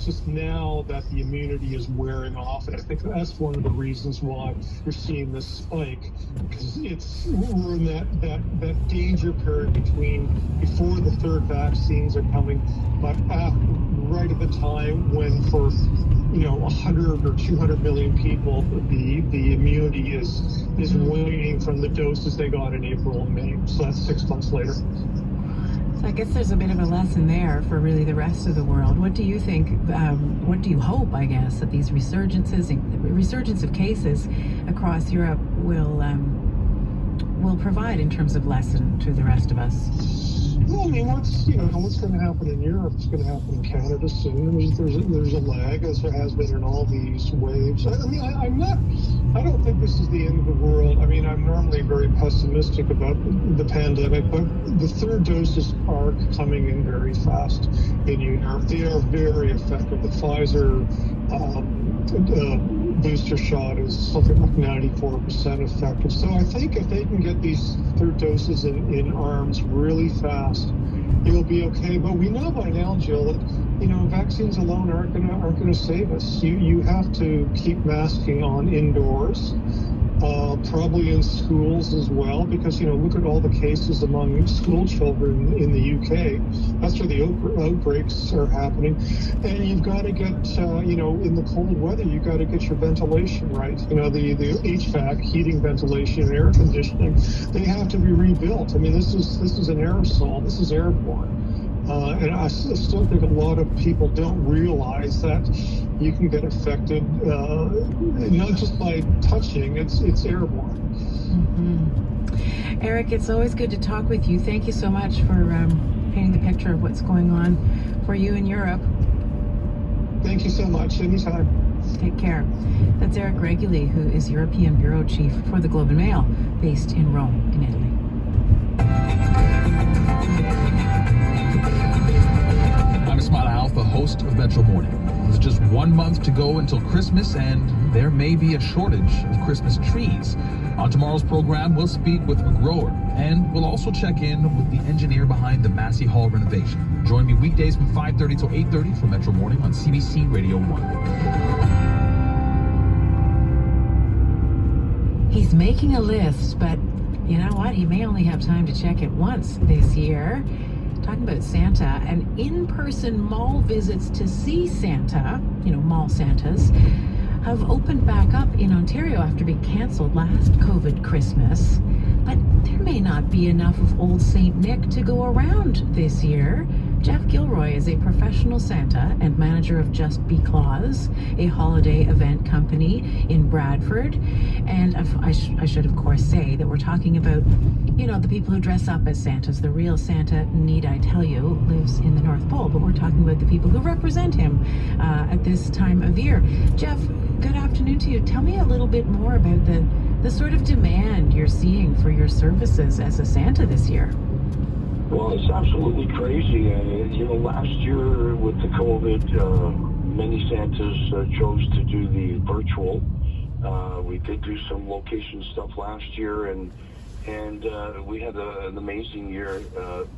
it's just now that the immunity is wearing off, and I think that's one of the reasons why you're seeing this spike, because we're in that danger period before the third vaccines are coming, but right at the time when for 100 or 200 million people the immunity is waning from the doses they got in April and May. So that's 6 months later. So I guess there's a bit of a lesson there for really the rest of the world. What do you think, what do you hope, I guess, that these resurgence of cases across Europe will provide in terms of lesson to the rest of us? Well, I mean, what's going to happen in Europe is going to happen in Canada soon. There's a lag, as there has been in all these waves. I mean, I don't think this is the end of the world. I mean, I'm normally very pessimistic about the pandemic, but the third doses are coming in very fast in Europe. They are very effective. The Pfizer booster shot is something like 94% effective. So I think if they can get these third doses in arms really fast, it'll be okay. But we know by now, Jill, that vaccines alone aren't going to save us. You have to keep masking on indoors, probably in schools as well, because look at all the cases among school children in the UK. That's where the outbreaks are happening. And you've got to get in the cold weather, you've got to get your ventilation right. The HVAC, heating, ventilation, and air conditioning, they have to be rebuilt. I mean, this is an aerosol. This is airborne. And I still think a lot of people don't realize that you can get affected not just by touching, it's airborne. Mm-hmm. Eric, it's always good to talk with you. Thank you so much for painting the picture of what's going on for you in Europe. Thank you so much. Anytime. Take care. That's Eric Reguli, who is European Bureau Chief for the Globe and Mail, based in Rome, in Italy. I'm Ismail Alpha, host of Metro Morning. There's just 1 month to go until Christmas, and there may be a shortage of Christmas trees. On tomorrow's program, we'll speak with a grower, and we'll also check in with the engineer behind the Massey Hall renovation. Join me weekdays from 5:30 till 8:30 for Metro Morning on CBC Radio 1. He's making a list, but you know what? He may only have time to check it once this year. Talking about Santa, and in-person mall visits to see Santa, mall Santas, have opened back up in Ontario after being cancelled last COVID Christmas. But there may not be enough of Old St. Nick to go around this year. Jeff Gilroy is a professional Santa and manager of Just Be Claus, a holiday event company in Bradford. And I should, of course, say that we're talking about, the people who dress up as Santas. The real Santa, need I tell you, lives in the North Pole. But we're talking about the people who represent him at this time of year. Jeff, good afternoon to you. Tell me a little bit more about the sort of demand you're seeing for your services as a Santa this year. Well, it's absolutely crazy. Last year with the COVID, many Santas chose to do the virtual. We did do some location stuff last year, and we had an amazing year.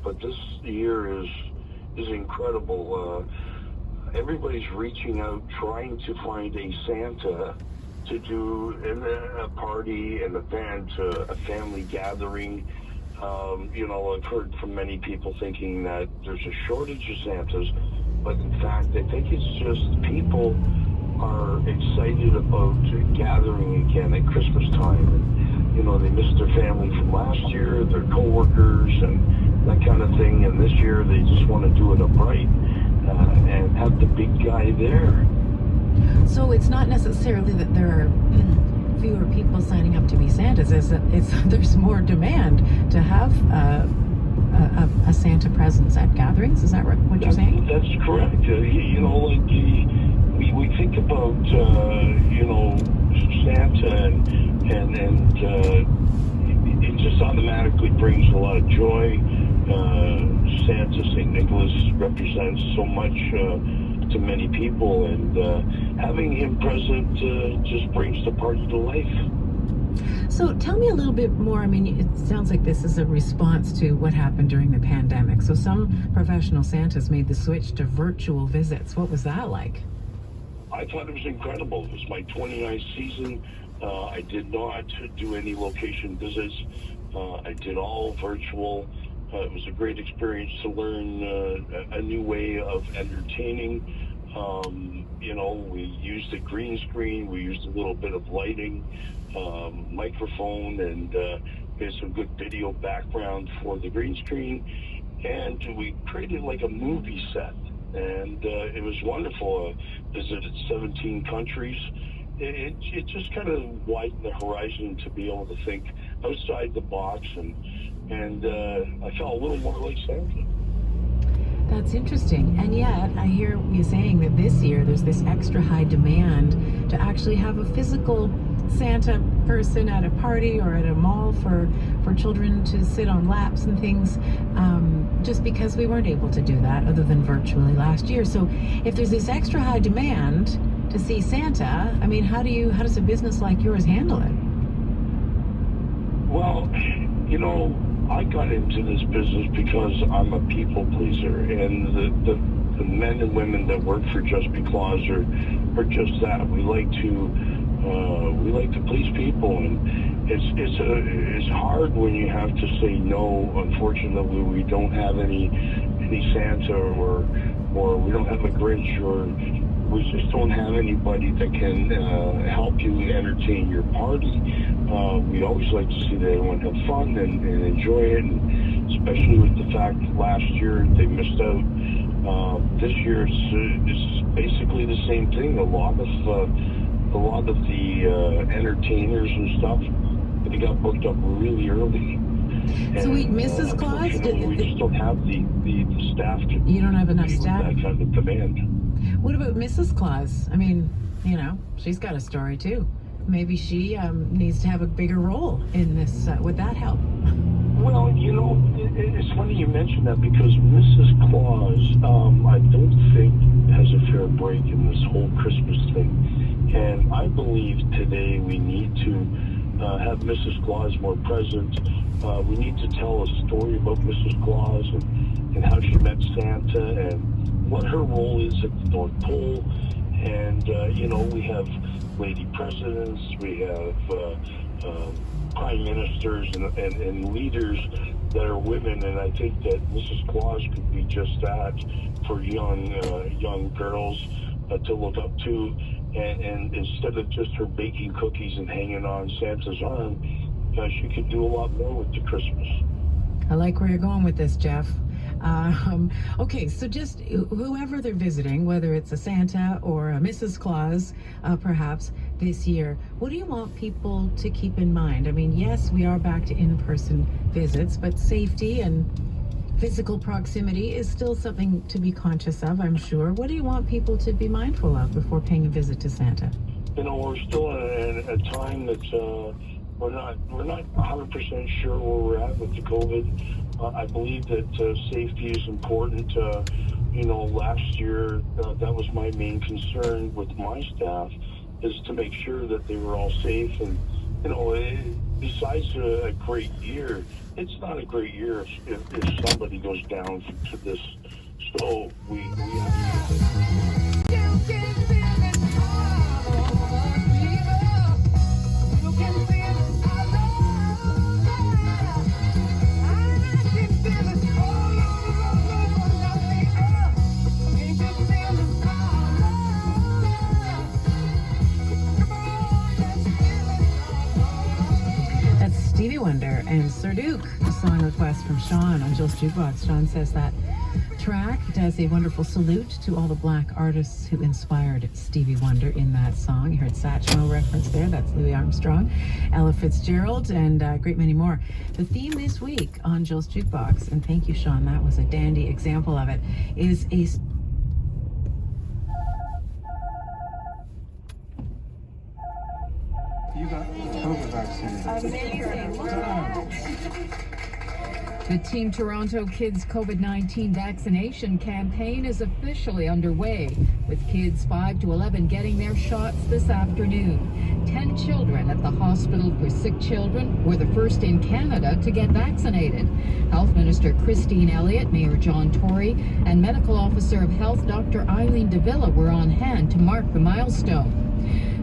But this year is incredible. Everybody's reaching out, trying to find a Santa to do a party, an event, a family gathering. I've heard from many people thinking that there's a shortage of Santas, but in fact, I think it's just people are excited about gathering again at Christmas time. And, they missed their family from last year, their coworkers, and that kind of thing. And this year, they just want to do it upright and have the big guy there. So it's not necessarily that there are fewer people signing up to be Santas, there's more demand to have a Santa presence at gatherings. Is that what you're saying? That's correct. We think about Santa and it just automatically brings a lot of joy. Santa, St. Nicholas represents so much to many people, and having him present just brings the party to life. So tell me a little bit more. I mean, it sounds like this is a response to what happened during the pandemic. So some professional Santas made the switch to virtual visits. What was that like? I thought it was incredible. It was my 29th season. I did not do any location visits. I did all virtual. It was a great experience to learn a new way of entertaining. We used a green screen. We used a little bit of lighting, microphone, and we had some good video background for the green screen. And we created like a movie set. And it was wonderful. Visited 17 countries. It just kind of widened the horizon to be able to think outside the box, and I felt a little more like Santa. That's interesting. And yet, I hear you saying that this year there's this extra high demand to actually have a physical Santa person at a party or at a mall for children to sit on laps and things, just because we weren't able to do that other than virtually last year. So if there's this extra high demand to see Santa, I mean, how does a business like yours handle it? Well, I got into this business because I'm a people pleaser, and the men and women that work for Just Because are just that. We like to please people, and it's hard when you have to say no. Unfortunately, we don't have any Santa, or we don't have a Grinch, or we just don't have anybody that can help you entertain your party. We always like to see that everyone have fun and enjoy it, and especially with the fact that last year they missed out. This year it's basically the same thing. A lot of the entertainers and stuff, they got booked up really early. So wait, Mrs. Claus? We just don't have the staff to. You don't have enough staff? That kind of demand. What about Mrs. Claus? I mean, she's got a story too. Maybe she needs to have a bigger role in this. Would that help? Well, it's funny you mention that, because Mrs. Claus, I don't think has a fair break in this whole Christmas thing. And I believe today we need to have Mrs. Claus more present. We need to tell a story about Mrs. Claus and how she met Santa and what her role is at the North Pole. And, we have lady presidents, we have prime ministers and leaders that are women, and I think that Mrs. Claus could be just that for young girls to look up to, and instead of just her baking cookies and hanging on Santa's arm, she could do a lot more with the Christmas. I like where you're going with this, Jeff. Okay, so just whoever they're visiting, whether it's a Santa or a Mrs. Claus, perhaps this year, what do you want people to keep in mind? I mean, yes, we are back to in-person visits, but safety and physical proximity is still something to be conscious of, I'm sure. What do you want people to be mindful of before paying a visit to Santa? We're still in a time that's we're not 100% sure where we're at with the COVID. I believe that safety is important. Last year, that was my main concern with my staff, is to make sure that they were all safe. And, besides a great year, it's not a great year if somebody goes down to this. So we have to... Stevie Wonder and Sir Duke, a song request from Sean on Jill's Jukebox. Sean says that track does a wonderful salute to all the black artists who inspired Stevie Wonder in that song. You heard Satchmo reference there. That's Louis Armstrong, Ella Fitzgerald, and a great many more. The theme this week on Jill's Jukebox, and thank you, Sean, that was a dandy example of it, is a... You got COVID vaccine. Amazing. The Team Toronto Kids COVID-19 vaccination campaign is officially underway, with kids 5 to 11 getting their shots this afternoon. 10 children at the Hospital for Sick Children were the first in Canada to get vaccinated. Health Minister Christine Elliott, Mayor John Tory, and Medical Officer of Health Dr. Eileen Davila were on hand to mark the milestone.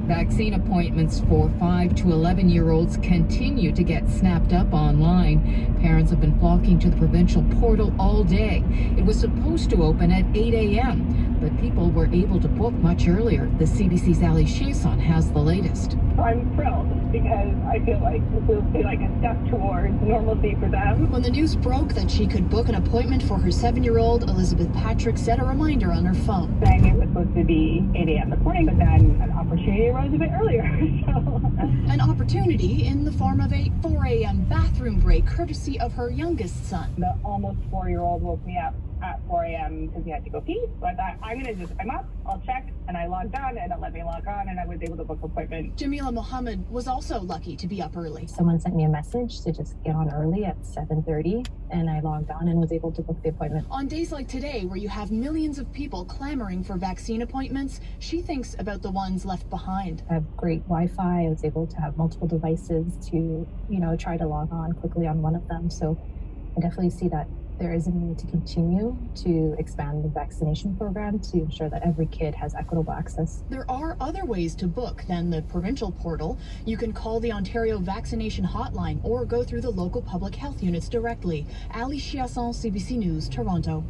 Vaccine appointments for 5 to 11-year-olds continue to get snapped up online. Parents have been flocking to the provincial portal all day. It was supposed to open at 8 a.m., but people were able to book much earlier. The CBC's Ali Chiasson has the latest. I'm thrilled because I feel like this will be like a step towards normalcy for them. When the news broke that she could book an appointment for her 7-year-old, Elizabeth Patrick set a reminder on her phone. I knew it was supposed to be 8 a.m. this morning, but then an opportunity arose a bit earlier. An opportunity in the form of a 4 a.m. bathroom break, courtesy of her youngest son. The almost 4-year-old woke me up at 4 a.m. because he had to go pee. So I thought, I'm up, I'll check. And I logged on and it let me log on and I was able to book an appointment. Jamila Mohammed was also lucky to be up early. Someone sent me a message to just get on early at 7:30 and I logged on and was able to book the appointment. On days like today, where you have millions of people clamoring for vaccine appointments, she thinks about the ones left behind. I have great Wi-Fi. I was able to have multiple devices to, try to log on quickly on one of them. So I definitely see that there is a need to continue to expand the vaccination program to ensure that every kid has equitable access. There are other ways to book than the provincial portal. You can call the Ontario Vaccination Hotline or go through the local public health units directly. Ali Chiasson, CBC News, Toronto.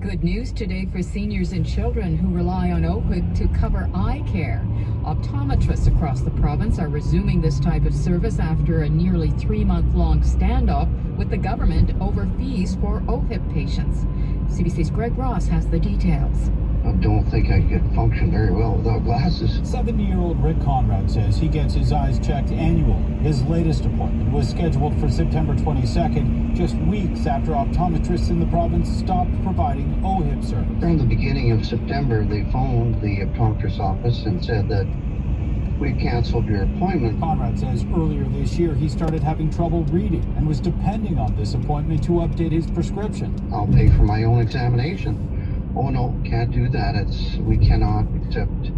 Good news today for seniors and children who rely on OHIP to cover eye care. Optometrists across the province are resuming this type of service after a nearly 3-month-long standoff with the government over fees for OHIP patients. CBC's Greg Ross has the details. I don't think I could function very well without glasses. 70-year-old Rick Conrad says he gets his eyes checked annually. His latest appointment was scheduled for September 22nd, just weeks after optometrists in the province stopped providing OHIP service. From the beginning of September, they phoned the optometrist office and said that we canceled your appointment. Conrad says earlier this year he started having trouble reading and was depending on this appointment to update his prescription. I'll pay for my own examination. Oh no, can't do that. We cannot accept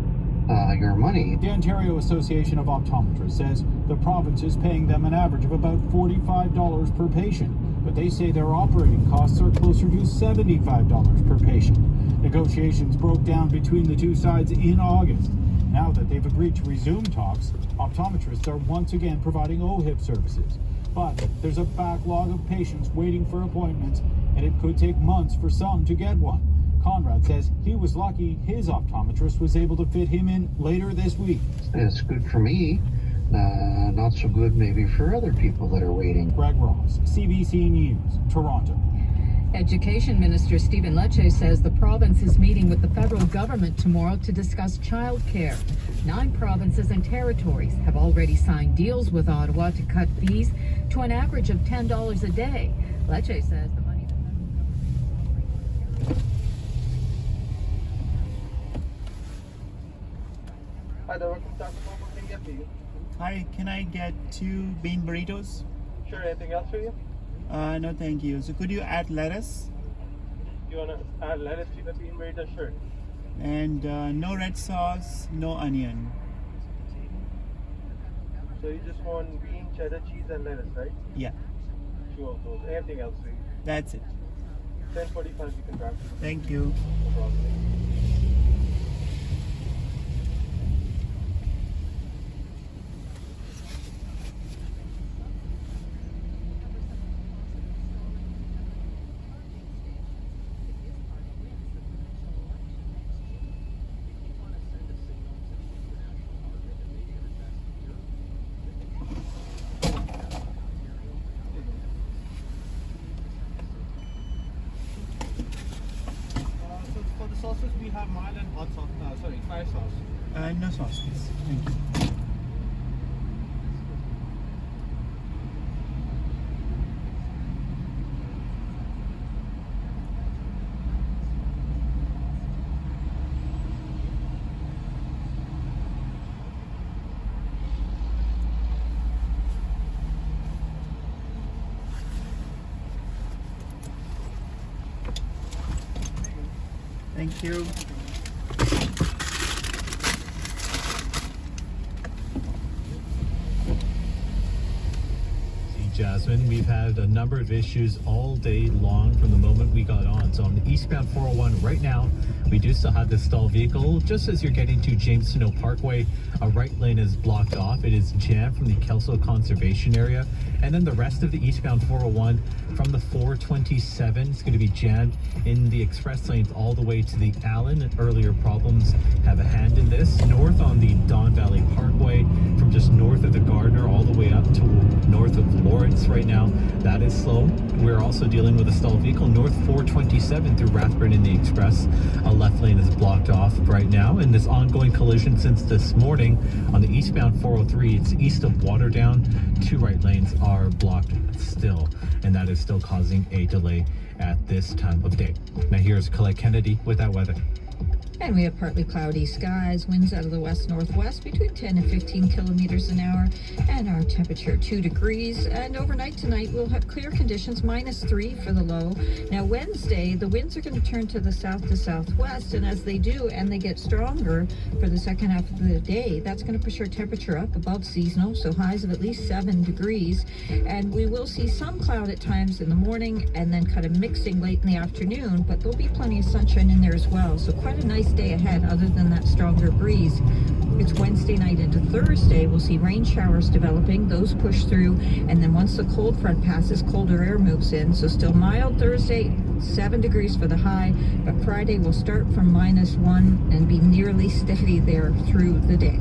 your money. The Ontario Association of Optometrists says the province is paying them an average of about $45 per patient, but they say their operating costs are closer to $75 per patient. Negotiations broke down between the two sides in August. Now that they've agreed to resume talks, optometrists are once again providing OHIP services. But there's a backlog of patients waiting for appointments, and it could take months for some to get one. Conrad says he was lucky his optometrist was able to fit him in later this week. It's good for me, not so good maybe for other people that are waiting. Greg Ross, CBC News, Toronto. Education Minister Stephen Lecce says the province is meeting with the federal government tomorrow to discuss childcare. 9 provinces and territories have already signed deals with Ottawa to cut fees to an average of $10 a day. Lecce says the money the federal government is Hi there, welcome to Taco Bell. What can I get for you? Hi, can I get 2 bean burritos? Sure, anything else for you? No, thank you. So could you add lettuce? You want to add lettuce to the bean burrito? Sure. And no red sauce, no onion. So you just want bean, cheddar, cheese, and lettuce, right? Yeah. 2 of those. Anything else for you? That's it. 10:45 you can grab. Thank you. No problem. For the sauces, we have mild and hot sauce. Sorry, fire sauce. No sauce, please. Thank you. Thank you. Jasmine, we've had a number of issues all day long from the moment we got on. So on the eastbound 401 right now, we do still have this stalled vehicle. Just as you're getting to James Snow Parkway, a right lane is blocked off. It is jammed from the Kelso Conservation Area. And then the rest of the eastbound 401 from the 427 is going to be jammed in the express lanes all the way to the Allen. Earlier problems have a hand in this. North on the Don Valley Parkway, from just north of the Gardner all the way up to north of Lawrence right now, that is slow. We're also dealing with a stalled vehicle north 427 through Rathburn in the express. A left lane is blocked off right now, and this ongoing collision since this morning on the eastbound 403, it's east of Waterdown. 2 right lanes are blocked still, and that is still causing a delay at this time of day. Now here's Colette Kennedy with that weather. And we have partly cloudy skies, winds out of the west-northwest between 10 and 15 kilometers an hour, and our temperature 2 degrees. And overnight tonight, we'll have clear conditions, -3 for the low. Now Wednesday, the winds are going to turn to the south to southwest, and as they do, and they get stronger for the second half of the day, that's going to push our temperature up above seasonal, so highs of at least 7 degrees. And we will see some cloud at times in the morning, and then kind of mixing late in the afternoon, but there'll be plenty of sunshine in there as well. So quite a nice day ahead other than that stronger breeze. It's Wednesday night into Thursday. We'll see rain showers developing. Those push through, and then once the cold front passes, colder air moves in. So still mild Thursday, 7 degrees for the high, but Friday will start from -1 and be nearly steady there through the day.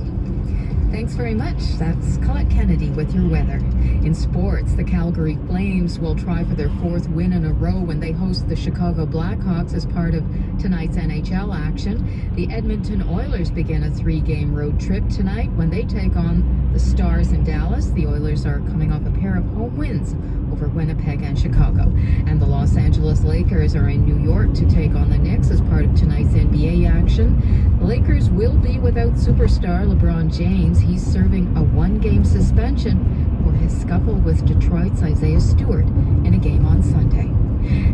Thanks very much. That's Colette Kennedy with your weather. In sports, the Calgary Flames will try for their 4th win in a row when they host the Chicago Blackhawks as part of tonight's NHL action. The Edmonton Oilers begin a 3-game road trip tonight when they take on the Stars in Dallas. The Oilers are coming off a pair of home wins over Winnipeg and Chicago. And the Los Angeles Lakers are in New York to take on the Knicks as part of tonight's NBA action. The Lakers will be without superstar LeBron James. He's serving a 1-game suspension for his scuffle with Detroit's Isaiah Stewart in a game on Sunday.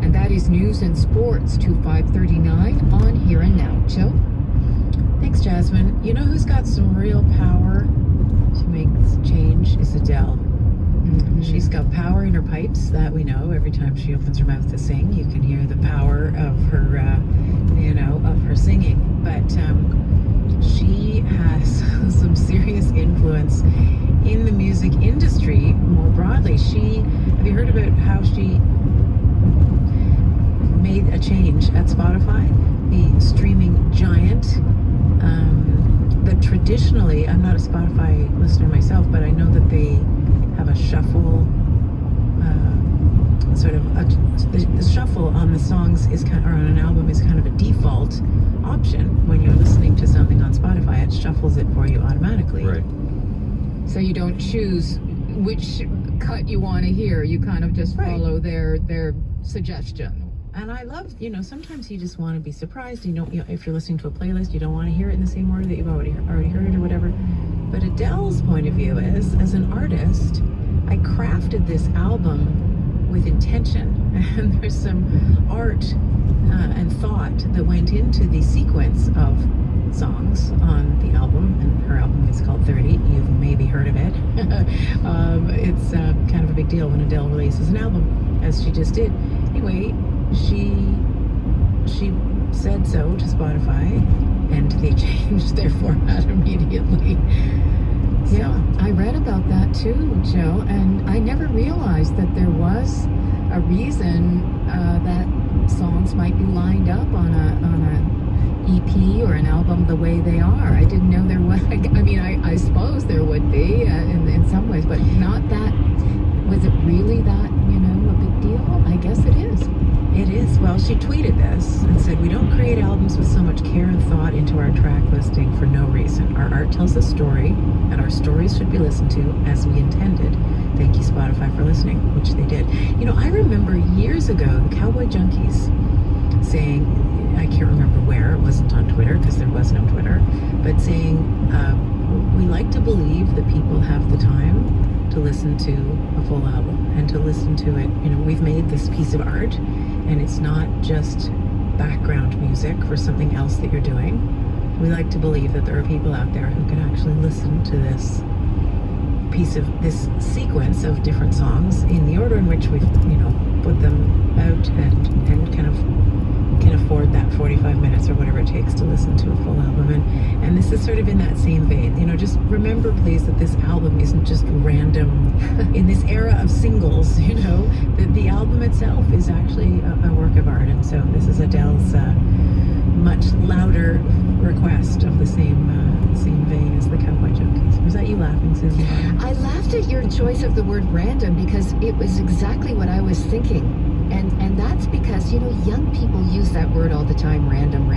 And that is news and sports to 5:39 on Here and Now. Jill? Thanks, Jasmine. You know who's got some real power to make this change is Adele. She's got power in her pipes, that we know. Every time she opens her mouth to sing, you can hear the power of her, of her singing. But she has some serious influence in the music industry more broadly. Have you heard about how she made a change at Spotify, the streaming giant? But traditionally, I'm not a Spotify listener myself, but I know that they have a shuffle, the shuffle on the songs is kind of, or on an album is kind of a default option when you're listening to something on Spotify. It shuffles it for you automatically. Right. So you don't choose which cut you want to hear. You kind of just follow their suggestion. And I love, sometimes you just want to be surprised. If you're listening to a playlist, you don't want to hear it in the same order that you've already heard it or whatever. But Adele's point of view is, as an artist, I crafted this album with intention, and there's some art and thought that went into the sequence of songs on the album, and her album is called 30. You've maybe heard of it. It's kind of a big deal when Adele releases an album, as she just did. Anyway, she said so to Spotify, and they changed their format immediately. Yeah, I read about that too, Jill, and I never realized that there was a reason that songs might be lined up on a EP or an album the way they are. I didn't know there was. I mean, I suppose there would be in some ways, but not that. Was it really that, a big deal? I guess it is. It is. Well, she tweeted this and said, "We don't create albums with so much care and thought into our track listing for no reason. Our art tells a story, and our stories should be listened to as we intended. Thank you, Spotify, for listening," which they did. I remember years ago, the Cowboy Junkies saying, I can't remember where, it wasn't on Twitter because there was no Twitter, but saying, we like to believe that people have the time to listen to a full album and to listen to it. We've made this piece of art, and it's not just background music for something else that you're doing. We like to believe that there are people out there who can actually listen to this sequence of different songs in the order in which we've, put them out and kind of can afford that 45 minutes or whatever it takes to listen to a full album. And this is sort of in that same vein. Just remember, please, that this album isn't just random. In this era of singles, that the album itself is actually a work of art. And so this is Adele's much louder request of the same vein as the Cowboy Junkies. Was that you laughing, Susan? I laughed at your choice of the word random because it was exactly what I was thinking. And that's because, young people use that word all the time, random.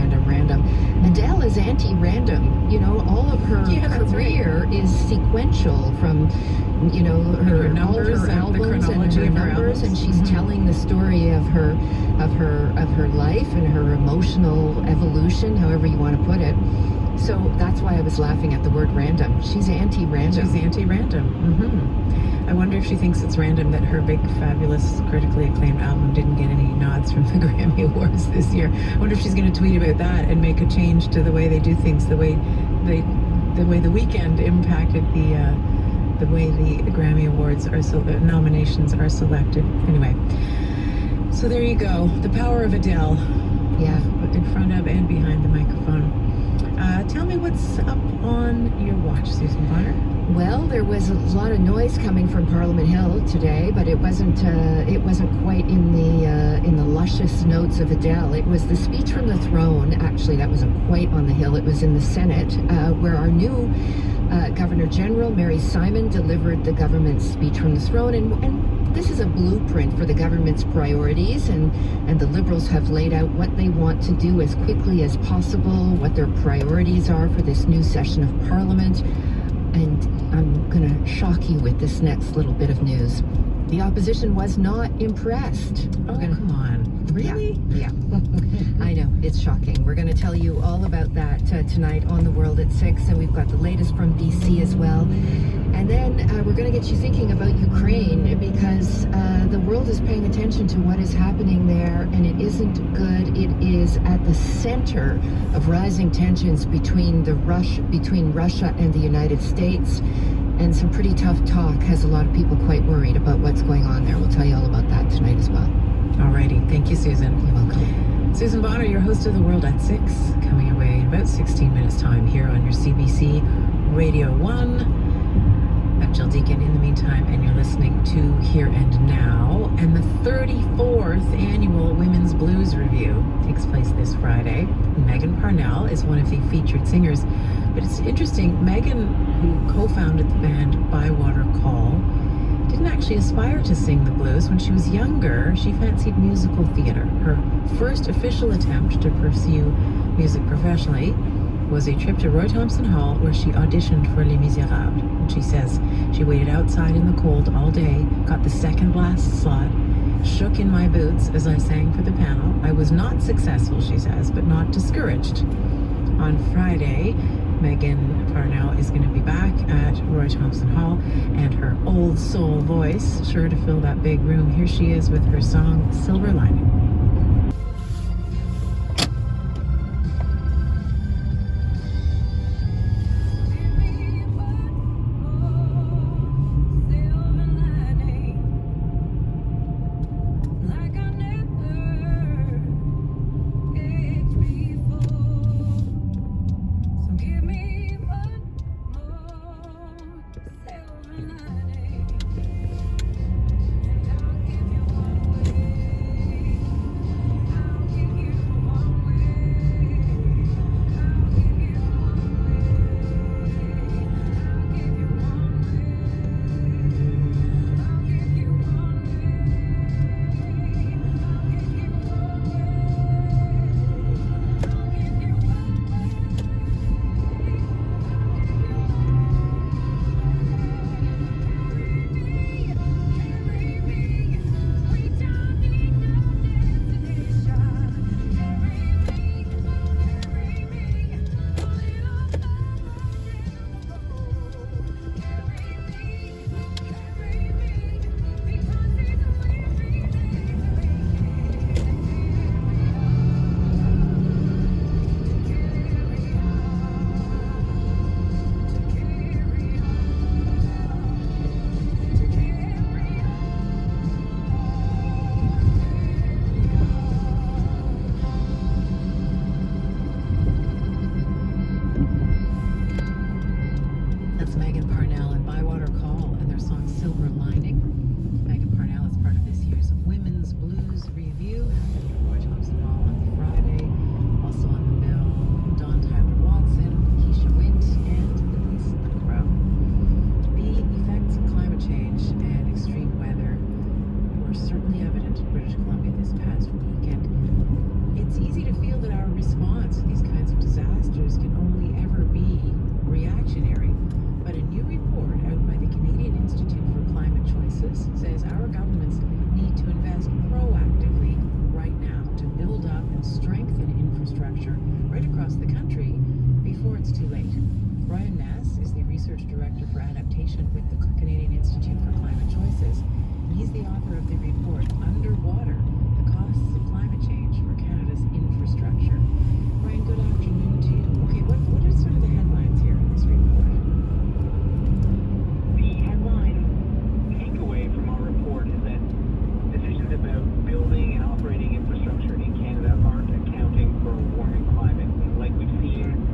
Adele is anti-random. All of her career is sequential from, her numbers, all her albums and her numbers, and she's telling the story of her life and her emotional evolution, however you want to put it. So that's why I was laughing at the word random. She's anti-random. I wonder if she thinks it's random that her big, fabulous, critically acclaimed album didn't get any nods from the Grammy Awards this year. I wonder if she's going to tweet about that and make a change to the way they do things, the way the weekend impacted the way the Grammy Awards the nominations are selected. Anyway, so there you go. The power of Adele. Yeah. In front of and behind the microphone. Tell me what's up on your watch, Susan Bonner. Well, there was a lot of noise coming from Parliament Hill today, but it wasn't quite in the luscious notes of Adele. It was the speech from the throne. Actually, that wasn't quite on the Hill. It was in the Senate, where our new Governor General Mary Simon delivered the government's speech from the throne, and this is a blueprint for the government's priorities, and the Liberals have laid out what they want to do as quickly as possible, what their priorities are for this new session of Parliament. And I'm going to shock you with this next little bit of news. The opposition was not impressed. Come on. Really? Yeah. I know. It's shocking. We're going to tell you all about that tonight on The World at 6, and we've got the latest from BC as well. And then we're going to get you thinking about Ukraine, because the world is paying attention to what is happening there, and it isn't good. It is at the center of rising tensions between Russia and the United States, and some pretty tough talk has a lot of people quite worried about what's going on there. We'll tell you all about that tonight as well. Alrighty. Thank you, Susan. You're welcome. Susan Bonner, your host of The World at 6, coming your way in about 16 minutes time here on your CBC Radio 1. I'm Jill Deacon in the meantime, and you're listening to Here and Now. And the 34th annual Women's Blues Review takes place this Friday. Megan Parnell is one of the featured singers. But it's interesting, Megan, who co-founded the band Bywater Call, didn't actually aspire to sing the blues. When she was younger, she fancied musical theater. Her first official attempt to pursue music professionally was a trip to Roy Thompson Hall, where she auditioned for Les Miserables. And she says she waited outside in the cold all day, got the second last slot, shook in my boots as I sang for the panel. I was not successful, she says, but not discouraged. On Friday, Megan Parnell is going to be back at Roy Thompson Hall, and her old soul voice sure to fill that big room. Here she is with her song Silver Lining. it's too late. Brian Nass is the Research Director for Adaptation with the Canadian Institute for Climate Choices. And he's the author of the report, Underwater, the Costs of Climate Change for Canada's Infrastructure. Brian, good afternoon to you. Okay, what are sort of the headlines here in this report? The headline takeaway from our report is that decisions about building and operating infrastructure in Canada aren't accounting for a warming climate. And like we've seen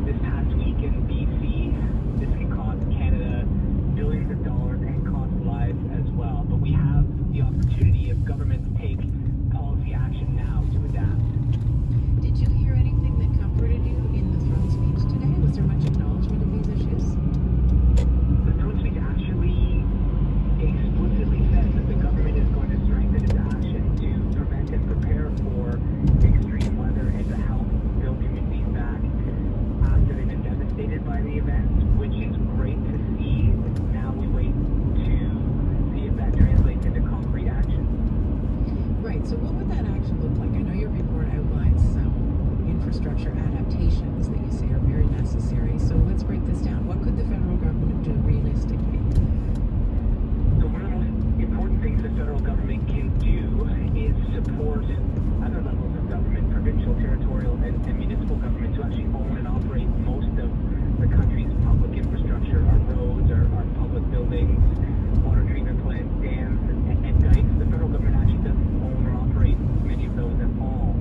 this past week in BC, this can cost Canada billions of dollars and cost lives as well. But we have the opportunity if governments take policy action now to adapt. Did you hear anything that comforted you in the throne speech today? Was there much acknowledgement of these issues? The throne speech actually explicitly says that the government is going to strengthen its action to prevent and prepare for extreme weather and to help build communities back after they've been devastated by the events, which is great to see. Now we wait to see if that translates into concrete action. Right, so what would that action look like? I know your report outlines some infrastructure adaptations that you say are very necessary. So let's break this down. What could the federal government do realistically? So one of the most important things the federal government can do is support other levels of government, provincial, territorial, and municipal government to actually own and operate most of the country's public infrastructure, our roads, our public buildings, water treatment plants, dams, and dikes. The federal government actually doesn't own or operate many of those at all.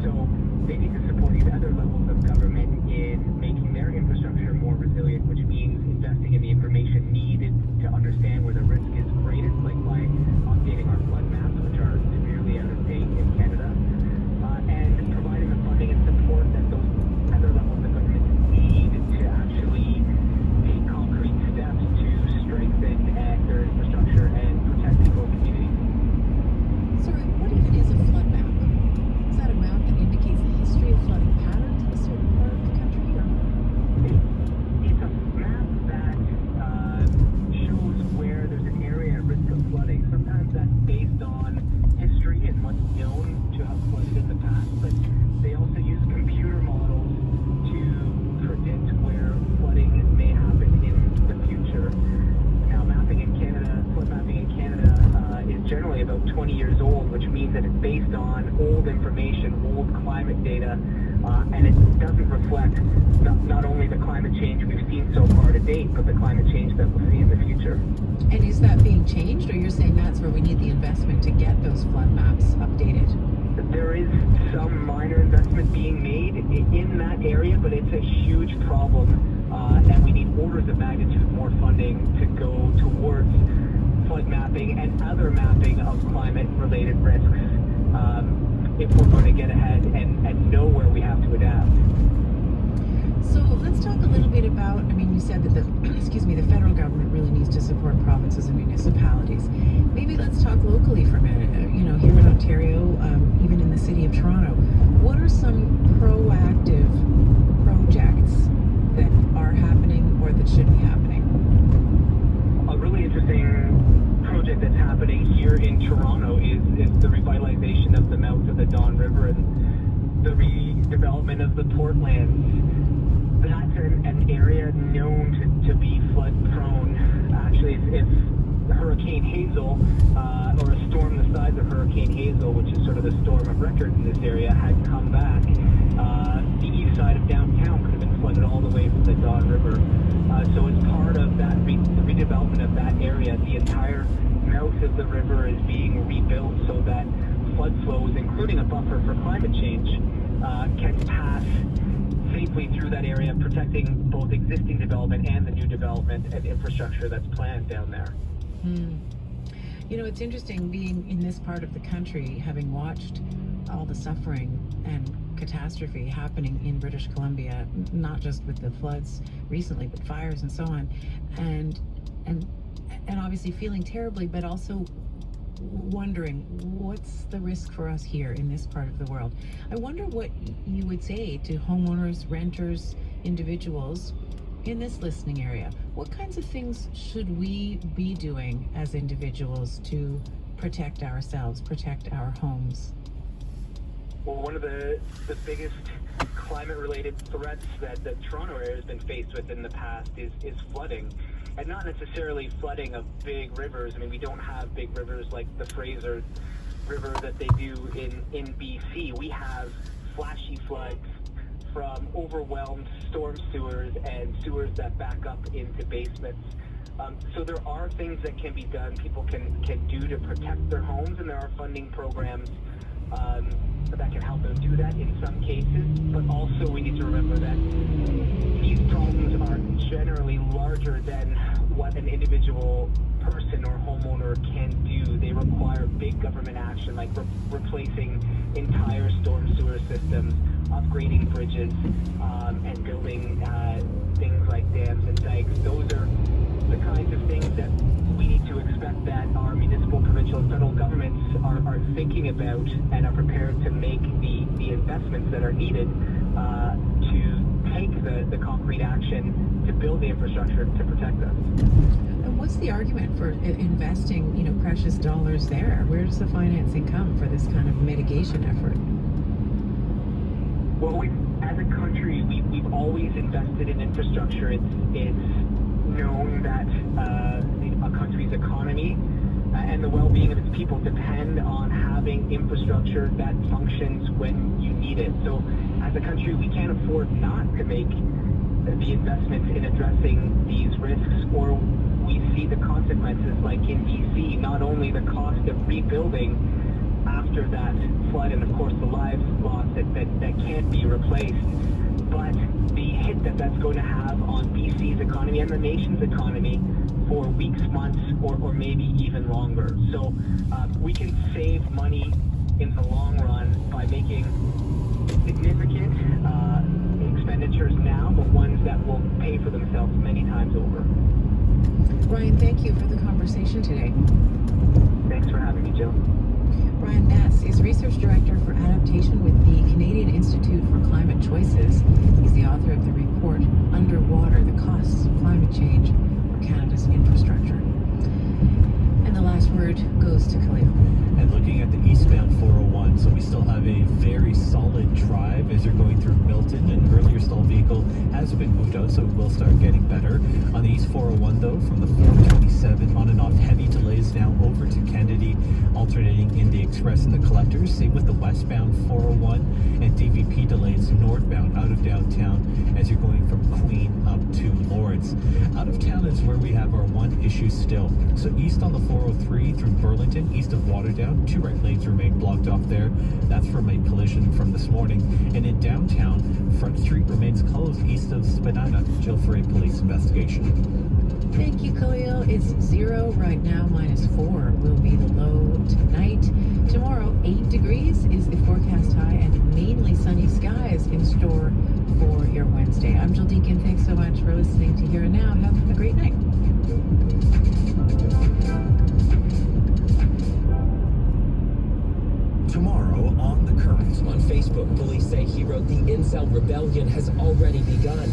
So they need to support these other levels of government in making their infrastructure more resilient, which means investing in the information needed to understand where the risk is greatest, like by updating our flood maps, which are severely out of date in Canada, and providing the funding and support that those other levels of government need to actually take concrete steps to strengthen their infrastructure and protect people and communities. Sorry, what even is a flood map? Is that a map that indicates the history of flooding patterns in a certain part of the country? Or? It's a map that shows where there's an area at risk of flooding. Sometimes that's based on history and what's known to have flooded in the past, but they also use computer models to predict where flooding may happen in the future. Now, mapping in Canada, flood mapping in Canada is generally about 20 years old, which means that it's based on old information, old climate data, and it doesn't reflect not only the climate change we've seen so far to date, but the climate change that we'll see in the future. And is that being changed, or you're saying that's where we need the investment to get those flood maps updated? There is some minor investment being made in that area, but it's a huge problem, and we need orders of magnitude more funding to go towards flood mapping and other mapping of climate-related risks if we're going to get ahead and know where we have to adapt. So let's talk a little bit about, I mean, you said that the federal government really needs to support provinces and municipalities. Maybe let's talk locally for a minute. Here in Ontario, even in the city of Toronto, what are some proactive projects that are happening or that should be happening? A really interesting project that's happening here in Toronto is the revitalization of the mouth of the Don River and the redevelopment of the Portlands. That's an area known to be flood prone. Actually, if Hurricane Hazel, or a storm the size of Hurricane Hazel, which is sort of the storm of record in this area, had come back, the east side of downtown could have been flooded all the way from the Don River. So as part of that redevelopment of that area, the entire mouth of the river is being rebuilt so that flood flows, including a buffer for climate change, can pass safely through that area, protecting both existing development and the new development and infrastructure that's planned down there. It's interesting being in this part of the country, having watched all the suffering and catastrophe happening in British Columbia, not just with the floods recently, but fires and so on, and obviously feeling terribly, but also wondering what's the risk for us here in this part of the world. I wonder what you would say to homeowners, renters, individuals in this listening area. What kinds of things should we be doing as individuals to protect ourselves, protect our homes? Well, one of the biggest climate-related threats that Toronto area has been faced with in the past is flooding. And not necessarily flooding of big rivers. I mean, we don't have big rivers like the Fraser River that they do in BC. We have flashy floods from overwhelmed storm sewers and sewers that back up into basements. So there are things that can be done, people can do to protect their homes, and there are funding programs that can help them do that in some cases. But also we need to remember that these problems are generally larger than what an individual person or homeowner can do. They require big government action, like replacing entire storm sewer systems, upgrading bridges, and building things like dams and dikes. Those are the kinds of things that we need to expect that our municipal, provincial, and federal governments are thinking about and are prepared to make the investments that are needed to take the concrete action to build the infrastructure to protect us. And what's the argument for investing, precious dollars there? Where does the financing come for this kind of mitigation effort? Well, as a country, we've always invested in infrastructure. It's known that a country's economy and the well-being of its people depend on having infrastructure that functions when you need it. So as a country, we can't afford not to make the investments in addressing these risks, or we see the consequences, like in BC, not only the cost of rebuilding after that flood and of course the lives lost that can't be replaced, but the hit that's going to have on BC's economy and the nation's economy for weeks, months, or maybe even longer. So we can save money in the long run by making significant expenditures now, but ones that will pay for themselves many times over. Brian, thank you for the conversation today. Thanks for having me, Jill. Brian Ness is Research Director for Adaptation with the Canadian Institute for Climate Choices. He's the author of the report, Underwater, the Costs of Climate Change for Canada's Infrastructure. And the last word goes to Khalil. And looking at the eastbound 401, so we still have a very solid drive as you're going through Milton. An earlier stalled vehicle has been moved out, so it will start getting better. On the East 401, though, from the 427 on and off, heavy delays now over to Kennedy, alternating in the Express and the Collectors. Same with the westbound 401, and DVP delays northbound out of downtown as you're going from Queen up to Lawrence. Out of town is where we have our one issue still. So east on the 403 through Burlington, east of Waterdown, 2 right lanes remain blocked off there. That's from a collision from this morning. And in downtown, Front Street remains closed east of Spadina. Jill for a police investigation. Thank you, Khalil. It's 0 right now, -4 will be the low tonight. Tomorrow, 8 degrees is the forecast high, and mainly sunny skies in store for your Wednesday. I'm Jill Deacon. Thanks so much for listening to Here and Now. Have a great night. Tomorrow on The Current. On Facebook, police say he wrote the incel rebellion has already begun.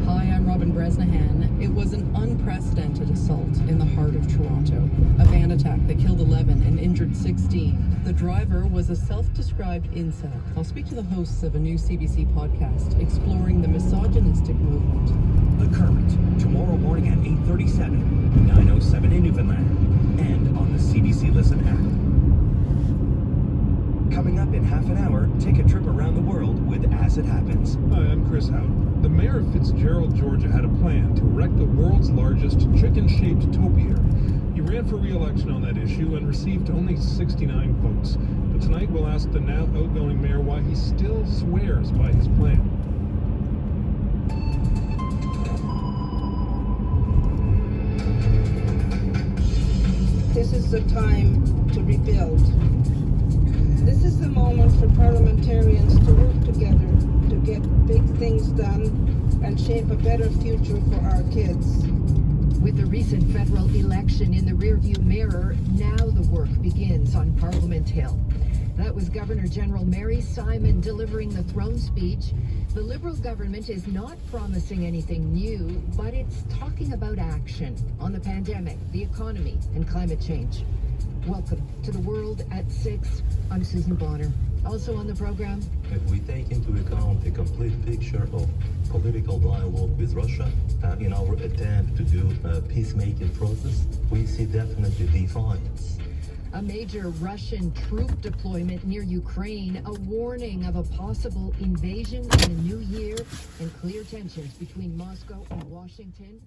Hi, I'm Robin Bresnahan. It was an unprecedented assault in the heart of Toronto. A van attack that killed 11 and injured 16. The driver was a self-described incel. I'll speak to the hosts of a new CBC podcast exploring the misogynistic movement. The Current, tomorrow morning at 8:37, 9:07 in Newfoundland, and on the CBC Listen app. Coming up in half an hour, take a trip around the world with As It Happens. Hi, I'm Chris Howden. The mayor of Fitzgerald, Georgia had a plan to erect the world's largest chicken-shaped topiary. He ran for re-election on that issue and received only 69 votes. But tonight we'll ask the now outgoing mayor why he still swears by his plan. This is the time to rebuild. This is the moment for parliamentarians to work together to get big things done and shape a better future for our kids. With the recent federal election in the rearview mirror, now the work begins on Parliament Hill. That was Governor General Mary Simon delivering the throne speech. The Liberal government is not promising anything new, but it's talking about action on the pandemic, the economy, and climate change. Welcome to The World at 6. I'm Susan Bonner. Also on the program, if we take into account the complete picture of political dialogue with Russia in our attempt to do a peacemaking process, we see definitely defiance. a major Russian troop deployment near Ukraine, a warning of a possible invasion in the new year, and clear tensions between Moscow and Washington.